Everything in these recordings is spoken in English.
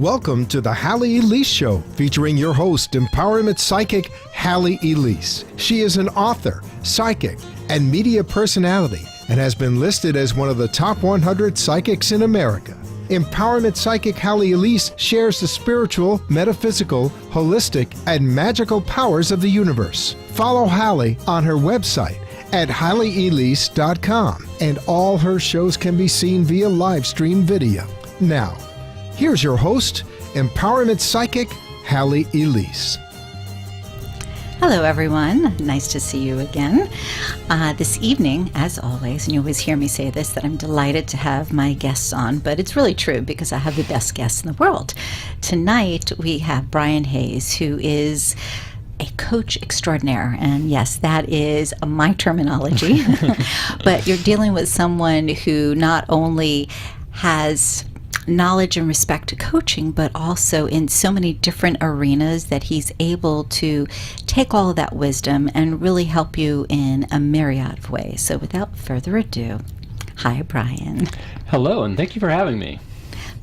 Welcome to the Halley Elise Show, featuring your host, empowerment psychic Halley Elise. She is an author, psychic, and media personality, and has been listed as one of the top 100 psychics in America. Empowerment psychic Halley Elise shares the spiritual, metaphysical, holistic, and magical powers of the universe. Follow Halley on her website at HalleyElise.com, and all her shows can be seen via live stream video. Now, here's your host, empowerment psychic Halley Elise. Hello, everyone. Nice to see you again. This evening, as always, and you always hear me say this, that I'm delighted to have my guests on, but it's really true because I have the best guests in the world. Tonight, we have Brian Hayes, who is a coach extraordinaire. And yes, that is my terminology. But you're dealing with someone who not only has knowledge and respect to coaching, but also in so many different arenas that he's able to take all of that wisdom and really help you in a myriad of ways. So without further ado, hi, Brian. Hello, and thank you for having me.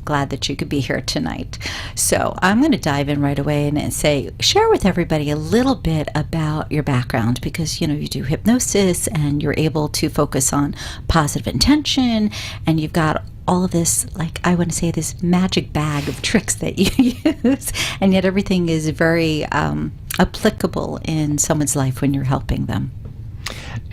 Glad that you could be here tonight. So I'm going to dive in right away and say, share with everybody a little bit about your background, because you do hypnosis and you're able to focus on positive intention, and you've got all of this, like I want to say, this magic bag of tricks that you use, and yet everything is very applicable in someone's life when you're helping them.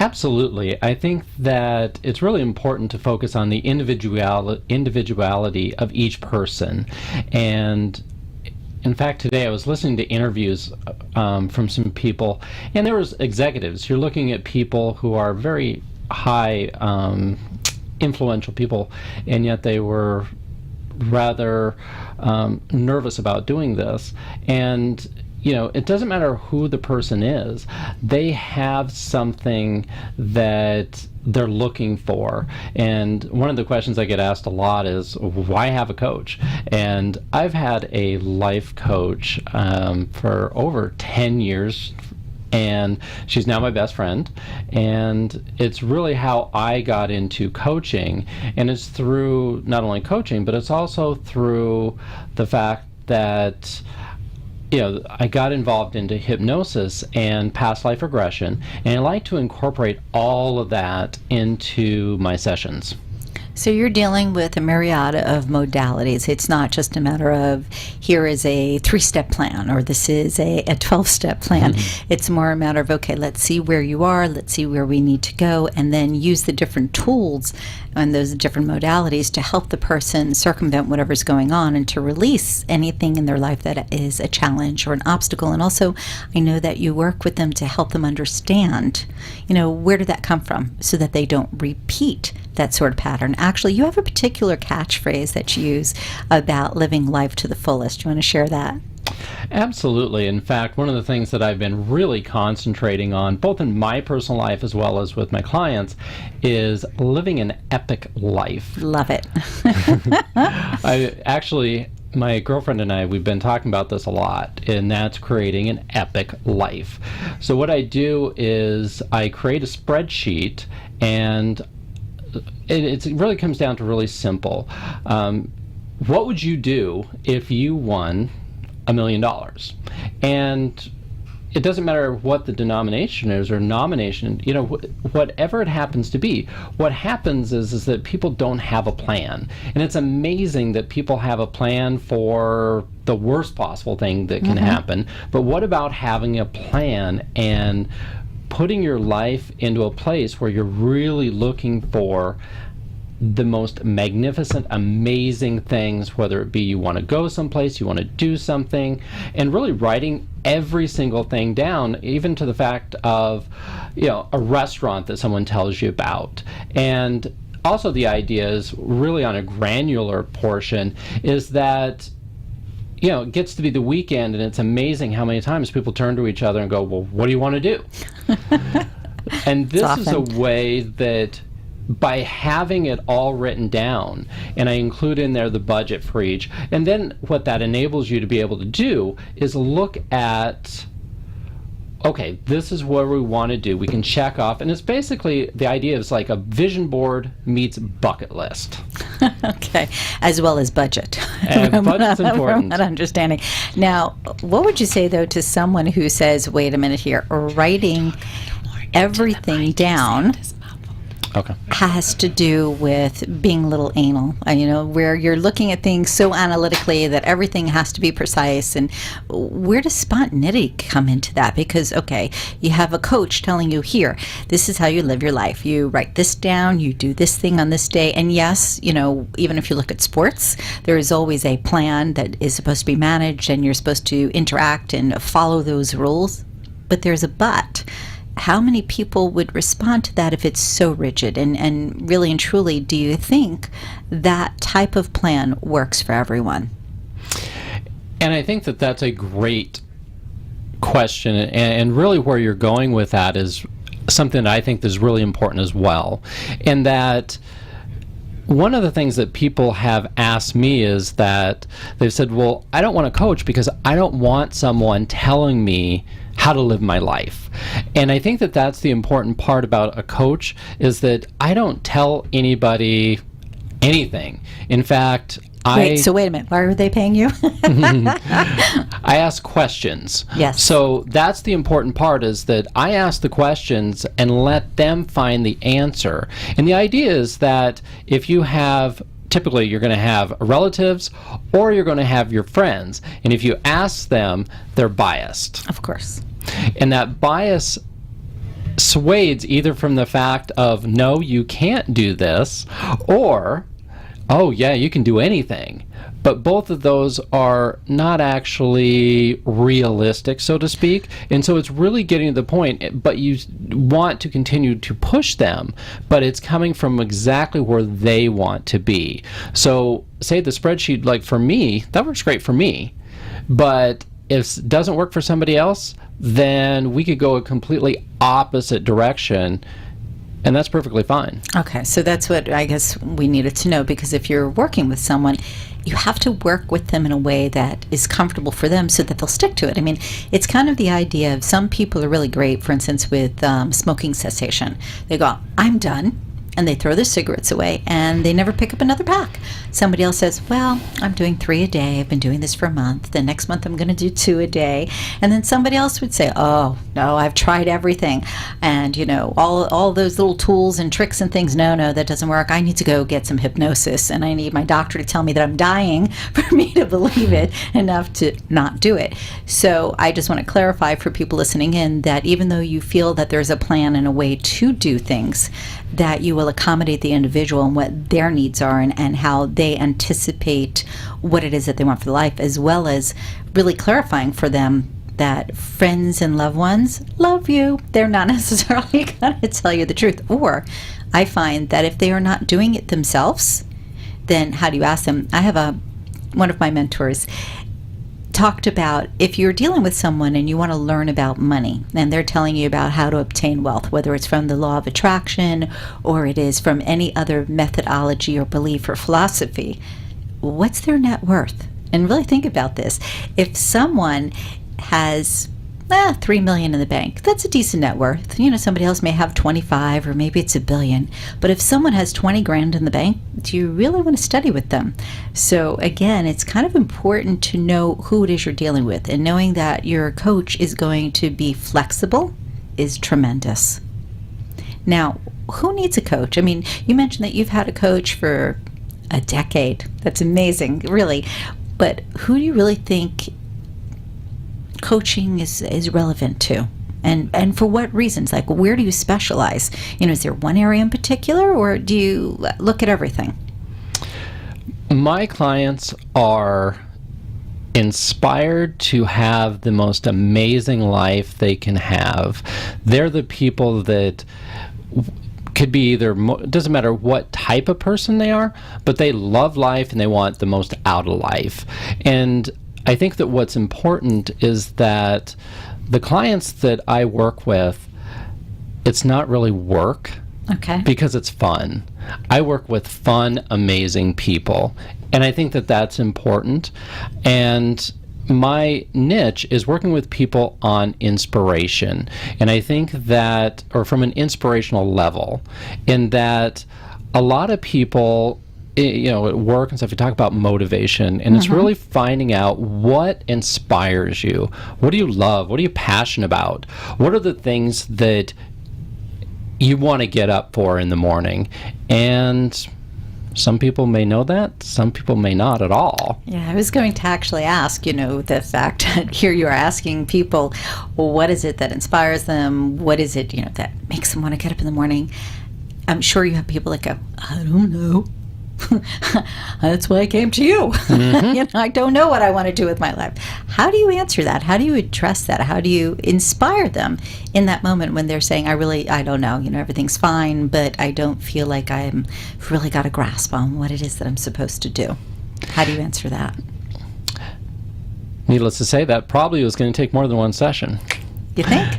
Absolutely. I think that it's really important to focus on the individuality of each person. And in fact, today I was listening to interviews from some people, and there was executives. You're looking at people who are very high influential people, and yet they were rather nervous about doing this. And it doesn't matter who the person is, they have something that they're looking for. And one of the questions I get asked a lot is, why have a coach? And I've had a life coach for over 10 years, and she's now my best friend. And it's really how I got into coaching. And it's through not only coaching, but it's also through the fact that I got involved into hypnosis and past life regression, and I like to incorporate all of that into my sessions. So you're dealing with a myriad of modalities. It's not just a matter of here is a 3-step plan or this is a 12-step plan. Mm-hmm. It's more a matter of, okay, let's see where you are, let's see where we need to go, and then use the different tools and those different modalities to help the person circumvent whatever's going on and to release anything in their life that is a challenge or an obstacle. And also, I know that you work with them to help them understand, where did that come from, so that they don't repeat that sort of pattern. Actually, you have a particular catchphrase that you use about living life to the fullest. Do you want to share that? Absolutely. In fact, one of the things that I've been really concentrating on, both in my personal life as well as with my clients, is living an epic life. Love it. My girlfriend and I, we've been talking about this a lot, and that's creating an epic life. So what I do is I create a spreadsheet, and it really comes down to really simple. What would you do if you won $1 million? And it doesn't matter what the denomination is or nomination, whatever it happens to be. What happens is that people don't have a plan. And it's amazing that people have a plan for the worst possible thing that can happen. But what about having a plan and putting your life into a place where you're really looking for the most magnificent, amazing things, whether it be you want to go someplace, you want to do something, and really writing every single thing down, even to the fact of, a restaurant that someone tells you about. And also the idea is really on a granular portion is that it gets to be the weekend, and it's amazing how many times people turn to each other and go, well, what do you want to do? And this is a way that by having it all written down, and I include in there the budget for each, and then what that enables you to be able to do is look at, okay, this is what we want to do. We can check off, and it's basically, the idea is like a vision board meets bucket list. Okay, as well as budget. And budget's important. From that understanding. Now, what would you say, though, to someone who says, wait a minute here, writing everything down has to do with being a little anal, where you're looking at things so analytically that everything has to be precise. And where does spontaneity come into that? Because, okay, you have a coach telling you, here, this is how you live your life. You write this down, you do this thing on this day. And yes, even if you look at sports, there is always a plan that is supposed to be managed, and you're supposed to interact and follow those rules. But there's a but. How many people would respond to that if it's so rigid? And really and truly, do you think that type of plan works for everyone? And I think that that's a great question. And really where you're going with that is something that I think is really important as well. And that one of the things that people have asked me is that they've said, well, I don't want to coach because I don't want someone telling me how to live my life. And I think that that's the important part about a coach, is that I don't tell anybody anything. In fact, wait a minute. Why are they paying you? I ask questions. Yes. So that's the important part, is that I ask the questions and let them find the answer. And the idea is that if you have, typically you're going to have relatives or you're going to have your friends. And if you ask them, they're biased. Of course. And that bias sways either from the fact of, no, you can't do this, or, oh, yeah, you can do anything. But both of those are not actually realistic, so to speak. And so it's really getting to the point, but you want to continue to push them, but it's coming from exactly where they want to be. So say the spreadsheet, like for me, that works great for me. But if it doesn't work for somebody else, then we could go a completely opposite direction. And that's perfectly fine. Okay, so that's what I guess we needed to know, because if you're working with someone, you have to work with them in a way that is comfortable for them so that they'll stick to it. I mean, it's kind of the idea of, some people are really great, for instance, with smoking cessation. They go, I'm done. And they throw their cigarettes away, and they never pick up another pack. Somebody else says, well, I'm doing 3 a day. I've been doing this for a month. The next month I'm going to do 2 a day. And then somebody else would say, oh, no, I've tried everything. And, all those little tools and tricks and things, no, that doesn't work. I need to go get some hypnosis, and I need my doctor to tell me that I'm dying for me to believe it enough to not do it. So I just want to clarify for people listening in that even though you feel that there's a plan and a way to do things, that you will accommodate the individual and what their needs are, and how they anticipate what it is that they want for life, as well as really clarifying for them that friends and loved ones love you. They're not necessarily going to tell you the truth. Or I find that if they are not doing it themselves, then how do you ask them? I have one of my mentors talked about, if you're dealing with someone and you want to learn about money, and they're telling you about how to obtain wealth, whether it's from the law of attraction or it is from any other methodology or belief or philosophy, what's their net worth? And really think about this. If someone has $3 million in the bank, that's a decent net worth. Somebody else may have 25, or maybe it's $1 billion. But if someone has 20 grand in the bank, do you really want to study with them? So again, it's kind of important to know who it is you're dealing with, and knowing that your coach is going to be flexible is tremendous. Now, who needs a coach? I mean, you mentioned that you've had a coach for a decade. That's amazing, really. But who do you really think coaching is relevant to, and for what reasons? Like, where do you specialize? Is there one area in particular, or do you look at everything? My clients are inspired to have the most amazing life they can have. They're the people that could be either, doesn't matter what type of person they are, but they love life and they want the most out of life. And I think that what's important is that the clients that I work with, it's not really work. Okay. Because it's fun. I work with fun, amazing people. And I think that that's important. And my niche is working with people on inspiration. And I think that, or from an inspirational level, in that a lot of people, at work and stuff, you talk about motivation, and it's really finding out what inspires you. What do you love? What are you passionate about? What are the things that you want to get up for in the morning? And some people may know that, some people may not at all. Yeah, I was going to actually ask, the fact that here you are asking people, well, what is it that inspires them? What is it, that makes them want to get up in the morning? I'm sure you have people that go, I don't know. That's why I came to you. I don't know what I want to do with my life. How do you answer that? How do you address that? How do you inspire them in that moment when they're saying, I don't know, everything's fine, but I don't feel like I'm really got a grasp on what it is that I'm supposed to do? How do you answer that? Needless to say, that probably was going to take more than one session. You think?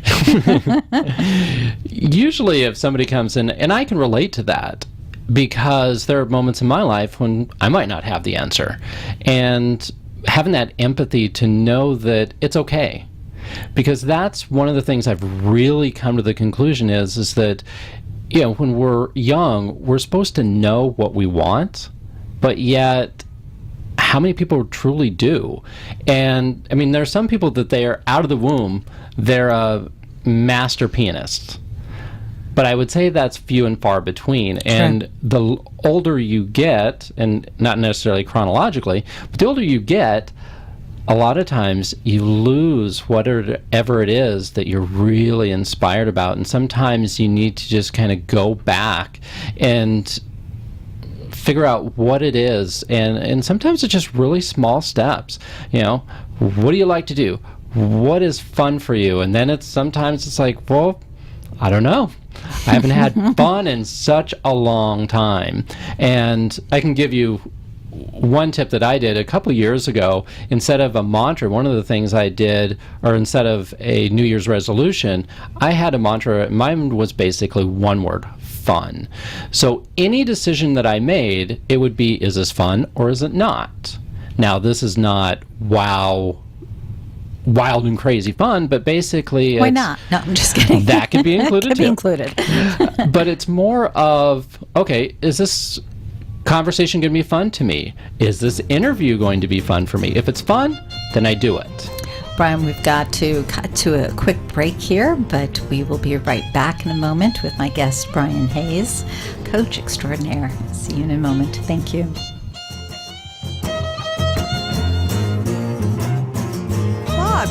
Usually if somebody comes in, and I can relate to that, because there are moments in my life when I might not have the answer. And having that empathy to know that it's okay. Because that's one of the things I've really come to the conclusion is that, when we're young, we're supposed to know what we want, but yet how many people truly do? And I mean, there are some people that they are out of the womb, they're a master pianist. But I would say that's few and far between. And the older you get, and not necessarily chronologically, but the older you get, a lot of times you lose whatever it is that you're really inspired about. And sometimes you need to just kind of go back and figure out what it is. And sometimes it's just really small steps. What do you like to do? What is fun for you? And then sometimes it's like, well, I don't know. I haven't had fun in such a long time. And I can give you one tip that I did a couple years ago. Instead of a mantra, one of the things I did, or instead of a New Year's resolution, I had a mantra. Mine was basically one word: fun. So any decision that I made, it would be, is this fun or is it not? Now, this is not wild and crazy fun, but basically why not? No, I'm just kidding. That can be included Could too. be included. But it's more of, okay, is this conversation going to be fun to me? Is this interview going to be fun for me? If it's fun, then I do it. Brian, we've got to cut to a quick break here, but we will be right back in a moment with my guest, Brian Hayes, coach extraordinaire. See you in a moment. Thank you.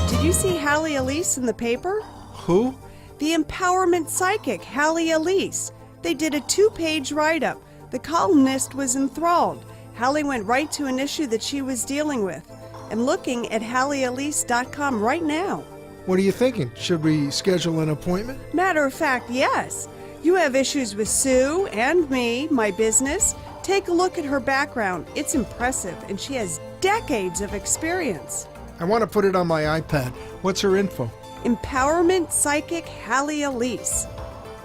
Did you see Halley Elise in the paper? Who? The empowerment psychic, Halley Elise. They did a 2-page write-up. The columnist was enthralled. Halley went right to an issue that she was dealing with. I'm looking at HalleyElise.com right now. What are you thinking? Should we schedule an appointment? Matter of fact, yes. You have issues with Sue and me, my business. Take a look at her background. It's impressive, and she has decades of experience. I want to put it on my iPad. What's her info? Empowerment Psychic Halley Elise.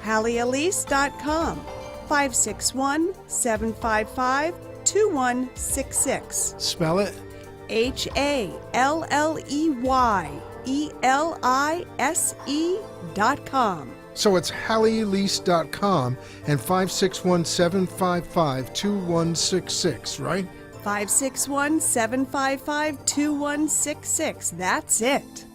HalleyElise.com. 561-755-2166. Spell it. HalleyElise.com. So it's HalleyElise.com and 561-755-2166, right? 561-755-2166. That's it.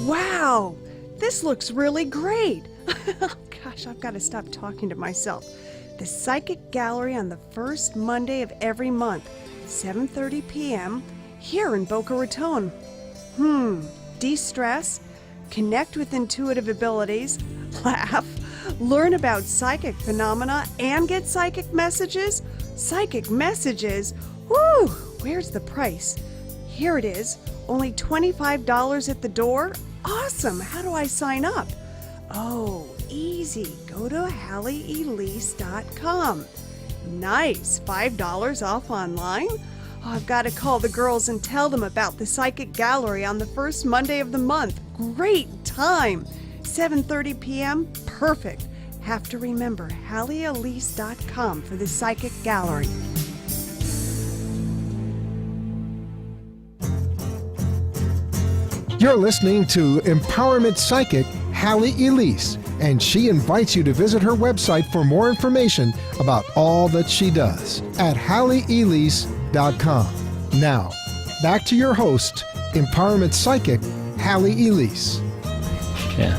Wow, this looks really great. Gosh, I've got to stop talking to myself. The Psychic Gallery on the first Monday of every month, 7:30 p.m. here in Boca Raton. De-stress, connect with intuitive abilities, laugh, learn about psychic phenomena, and get psychic messages? Psychic messages? Woo! Where's the price? Here it is. Only $25 at the door? Awesome! How do I sign up? Oh, easy. Go to HalleyElise.com. Nice. $5 off online? Oh, I've got to call the girls and tell them about the Psychic Gallery on the first Monday of the month. Great time. 7:30 p.m. Perfect. Have to remember HalleyElise.com for the Psychic Gallery. You're listening to Empowerment Psychic Halley Elise, and she invites you to visit her website for more information about all that she does at halleyelise.com. Now, back to your host, Empowerment Psychic Halley Elise. Yeah.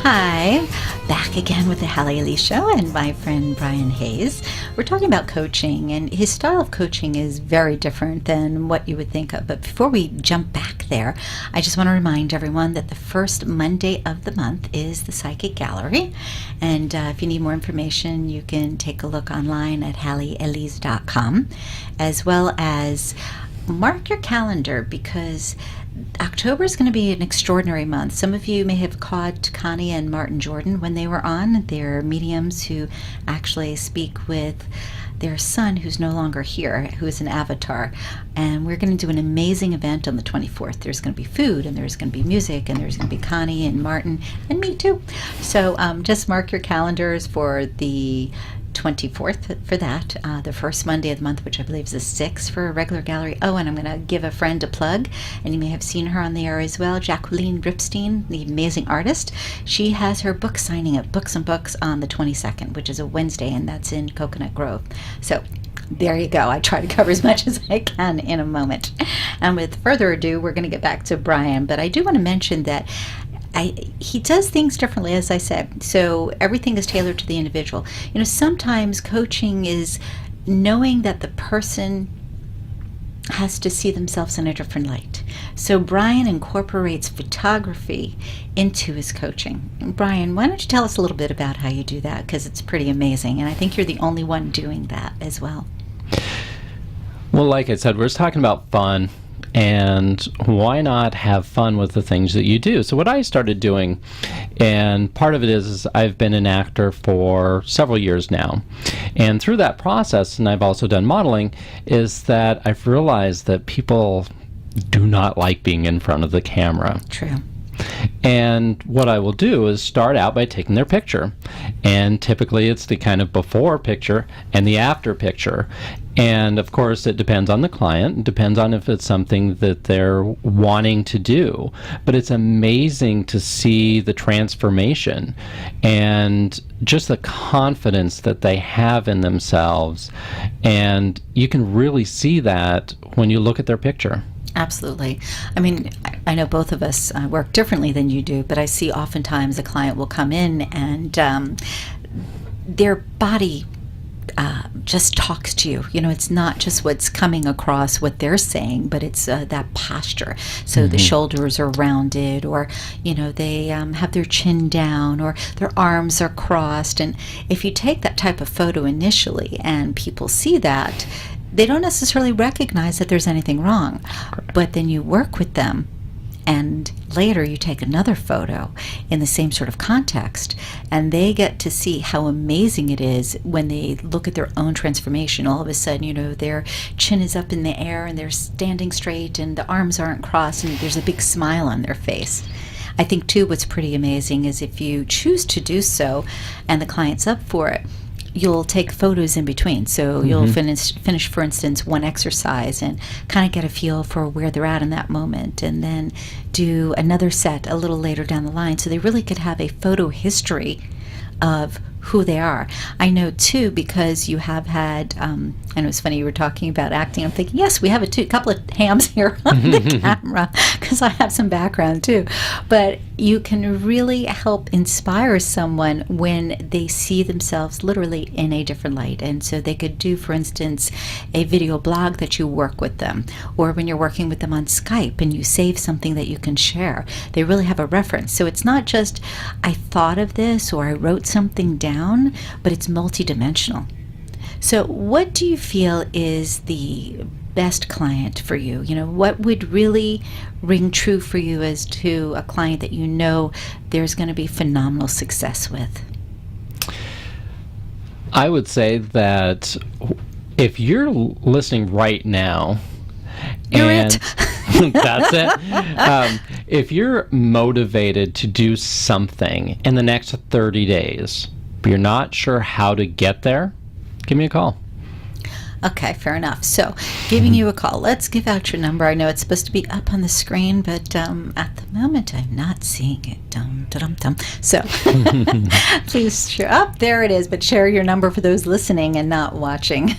Hi, back again with the Halley Elise Show and my friend Brian Hayes. We're talking about coaching, and his style of coaching is very different than what you would think of. But before we jump back there, I just want to remind everyone that the first Monday of the month is the Psychic Gallery. And if you need more information, you can take a look online at halleyelise.com, as well as mark your calendar, because October is going to be an extraordinary month. Some of you may have caught Connie and Martin Jordan when they were on. They're mediums who actually speak with their son, who's no longer here, who is an avatar. And we're going to do an amazing event on the 24th. There's going to be food, and there's going to be music, and there's going to be Connie and Martin, and me too. So just mark your calendars for the 24th for that, the first Monday of the month, which I believe is the 6th for a regular gallery. Oh, and I'm going to give a friend a plug, and you may have seen her on the air as well, Jacqueline Ripstein, the amazing artist. She has her book signing at Books and Books on the 22nd, which is a Wednesday, and that's in Coconut Grove. So there you go. I try to cover as much as I can in a moment. And with further ado, we're going to get back to Brian, but I do want to mention that he does things differently, as I said. So everything is tailored to the individual. You know, sometimes coaching is knowing that the person has to see themselves in a different light. So Brian incorporates photography into his coaching. Brian, why don't you tell us a little bit about how you do that? Because it's pretty amazing. And I think you're the only one doing that as well. Well, like I said, we're just talking about fun. And why not have fun with the things that you do? So what I started doing, and part of it is I've been an actor for several years now. And through that process, and I've also done modeling, is that I've realized that people do not like being in front of the camera. True. And what I will do is start out by taking their picture. And typically it's the kind of before picture and the after picture. And of course it depends on the client. It depends on if it's something that they're wanting to do. But it's amazing to see the transformation and just the confidence that they have in themselves. And you can really see that when you look at their picture. Absolutely. I mean, I know both of us work differently than you do, but I see oftentimes a client will come in and their body just talks to you. You know, it's not just what's coming across what they're saying, but it's that posture. So the shoulders are rounded, or, you know, they have their chin down, or their arms are crossed. And if you take that type of photo initially and people see that, they don't necessarily recognize that there's anything wrong. Correct. But then you work with them, and later you take another photo in the same sort of context, and they get to see how amazing it is when they look at their own transformation. All of a sudden, you know, their chin is up in the air and they're standing straight and the arms aren't crossed and there's a big smile on their face. I think too what's pretty amazing is if you choose to do so and the client's up for it, you'll take photos in between. So you'll finish, for instance, one exercise and kind of get a feel for where they're at in that moment, and then do another set a little later down the line, so they really could have a photo history of who they are. I know too, because you have had, and it was funny you were talking about acting, I'm thinking, yes, we have a couple of hams here on the camera, because I have some background too. But you can really help inspire someone when they see themselves literally in a different light. And so they could do, for instance, a video blog that you work with them, or when you're working with them on Skype and you save something that you can share. They really have a reference. So it's not just, I thought of this or I wrote something down, but it's multidimensional. So what do you feel is the best client for you? You know, what would really ring true for you as to a client that you know there's going to be phenomenal success with? I would say that if you're listening right now, You're and it. that's it. If you're motivated to do something in the next 30 days, but you're not sure how to get there, give me a call. Okay, fair enough. So, giving you a call. Let's give out your number. I know it's supposed to be up on the screen, but at the moment I'm not seeing it. Dum, dum, dum. So, please share. Up there it is. But share your number for those listening and not watching.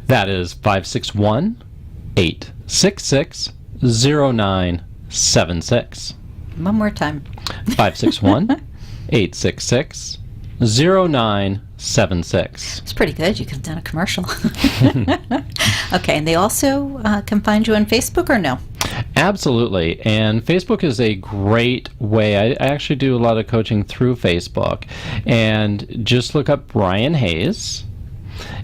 That is 561-866-0976. One more time. 561-866-0976. It's pretty good. You could have done a commercial. Okay, and they also can find you on Facebook or no? Absolutely. And Facebook is a great way. I actually do a lot of coaching through Facebook. And just look up Brian Hayes.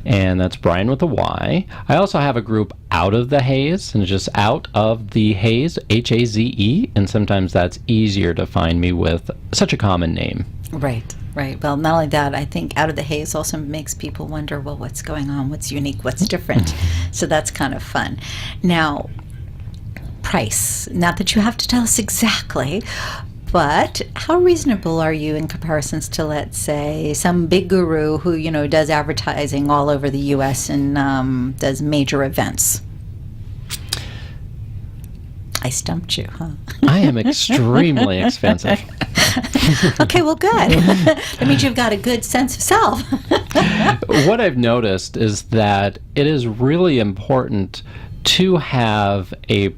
And that's Brian with a Y. I also have a group Out of the Haze, and it's just Out of the Haze, Haze, and sometimes that's easier to find me with such a common name. Right. Well, not only that, I think Out of the Haze also makes people wonder, well, what's going on? What's unique? What's different? So that's kind of fun. Now, price. Not that you have to tell us exactly, but how reasonable are you in comparisons to, let's say, some big guru who, does advertising all over the U.S. and does major events? I stumped you, huh? I am extremely expensive. Okay, well, good. That means you've got a good sense of self. What I've noticed is that it is really important to have a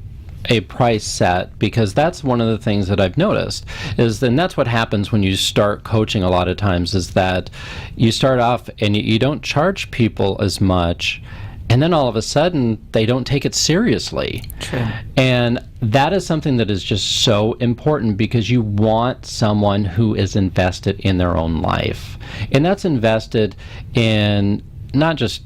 price set, because that's one of the things that I've noticed is, and that's what happens when you start coaching a lot of times, is that you start off and you don't charge people as much, and then all of a sudden they don't take it seriously. True. And that is something that is just so important, because you want someone who is invested in their own life, and that's invested in not just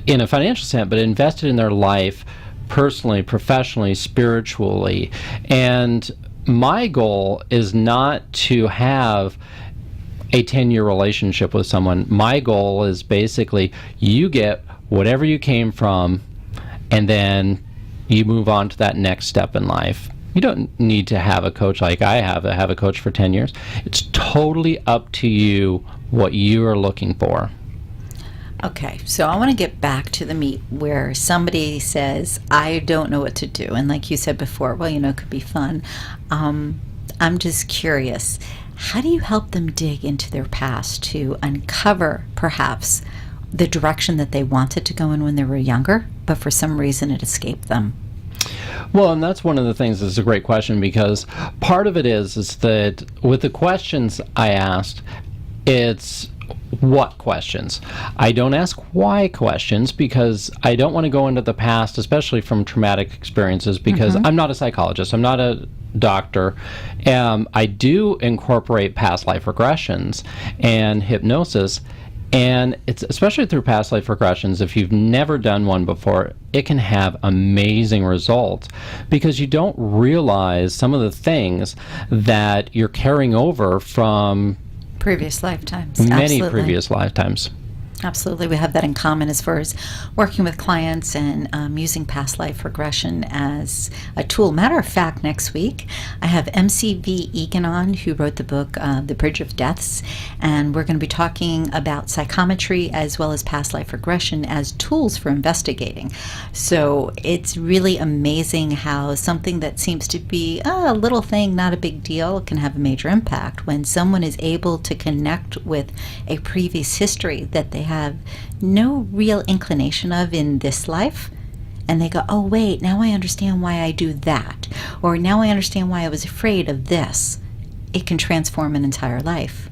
in a financial sense, but invested in their life personally, professionally, spiritually. And my goal is not to have a 10-year relationship with someone. My goal is basically you get whatever you came from, and then you move on to that next step in life. You don't need to have a coach like I have a coach for 10 years. It's totally up to you what you are looking for. Okay, so I want to get back to the meat where somebody says, I don't know what to do. And like you said before, well, it could be fun. I'm just curious, how do you help them dig into their past to uncover perhaps the direction that they wanted to go in when they were younger, but for some reason it escaped them? Well, and that's one of the things that's a great question, because part of it is that with the questions I asked, it's what questions. I don't ask why questions, because I don't want to go into the past, especially from traumatic experiences, because I'm not a psychologist, I'm not a doctor. I do incorporate past life regressions and hypnosis, and it's especially through past life regressions, if you've never done one before, it can have amazing results, because you don't realize some of the things that you're carrying over from previous lifetimes. Many Absolutely. previous lifetimes. Absolutely. We have that in common as far as working with clients and using past life regression as a tool. Matter of fact, next week, I have MCV Egan on, who wrote the book, The Bridge of Deaths, and we're going to be talking about psychometry as well as past life regression as tools for investigating. So it's really amazing how something that seems to be a little thing, not a big deal, can have a major impact when someone is able to connect with a previous history that they have no real inclination of in this life, and they go, oh wait, now I understand why I do that, or now I understand why I was afraid of this. It can transform an entire life.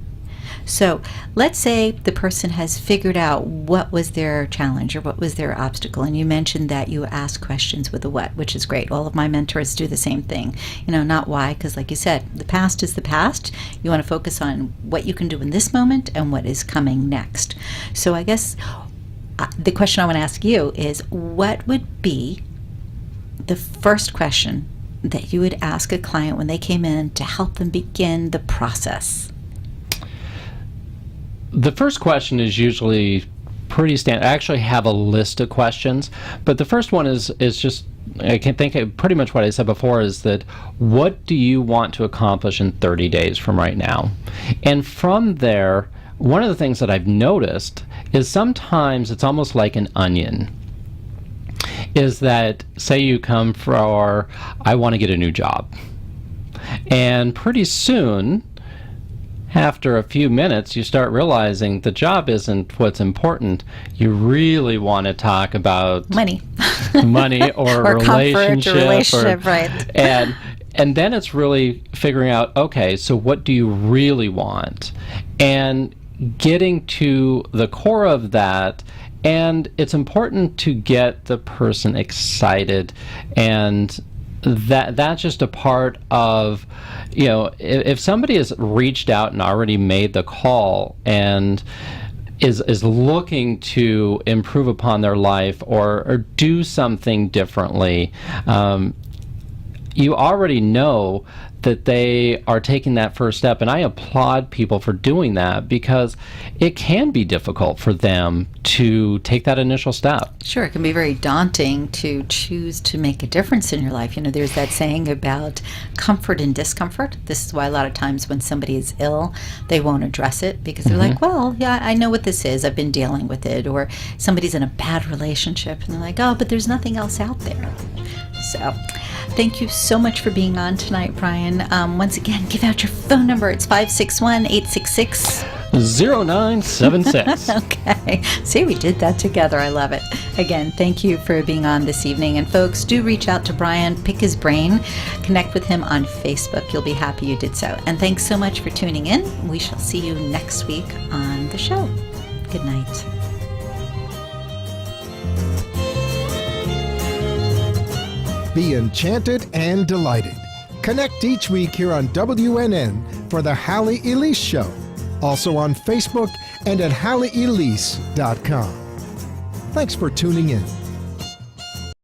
So let's say the person has figured out what was their challenge or what was their obstacle, and you mentioned that you ask questions with a what, which is great. All of my mentors do the same thing. Not why, because like you said, the past is the past. You want to focus on what you can do in this moment and what is coming next. So I guess the question I want to ask you is, what would be the first question that you would ask a client when they came in to help them begin the process? The first question is usually pretty standard. I actually have a list of questions, but the first one is just, I can think of pretty much what I said before, is that what do you want to accomplish in 30 days from right now? And from there, one of the things that I've noticed is sometimes it's almost like an onion. Is that, say you come for, I want to get a new job. And pretty soon, after a few minutes, you start realizing the job isn't what's important. You really want to talk about Money. money or Or comfort, relationship. or relationship, right. And then it's really figuring out, okay, so what do you really want? And getting to the core of that. And it's important to get the person excited, and that's just a part of, if somebody has reached out and already made the call and is looking to improve upon their life or do something differently, you already know that they are taking that first step. And I applaud people for doing that, because it can be difficult for them to take that initial step. Sure, it can be very daunting to choose to make a difference in your life. There's that saying about comfort and discomfort. This is why a lot of times when somebody is ill, they won't address it, because they're like, well, yeah, I know what this is. I've been dealing with it. Or somebody's in a bad relationship, and they're like, oh, but there's nothing else out there. So thank you so much for being on tonight, Brian. Once again, give out your phone number. It's 561-866. 0976. Okay. See, we did that together. I love it. Again, thank you for being on this evening. And folks, do reach out to Brian, pick his brain, connect with him on Facebook. You'll be happy you did so. And thanks so much for tuning in. We shall see you next week on the show. Good night. Be enchanted and delighted. Connect each week here on WNN for the Halley Elise Show. Also on Facebook and at HalleyElise.com. Thanks for tuning in.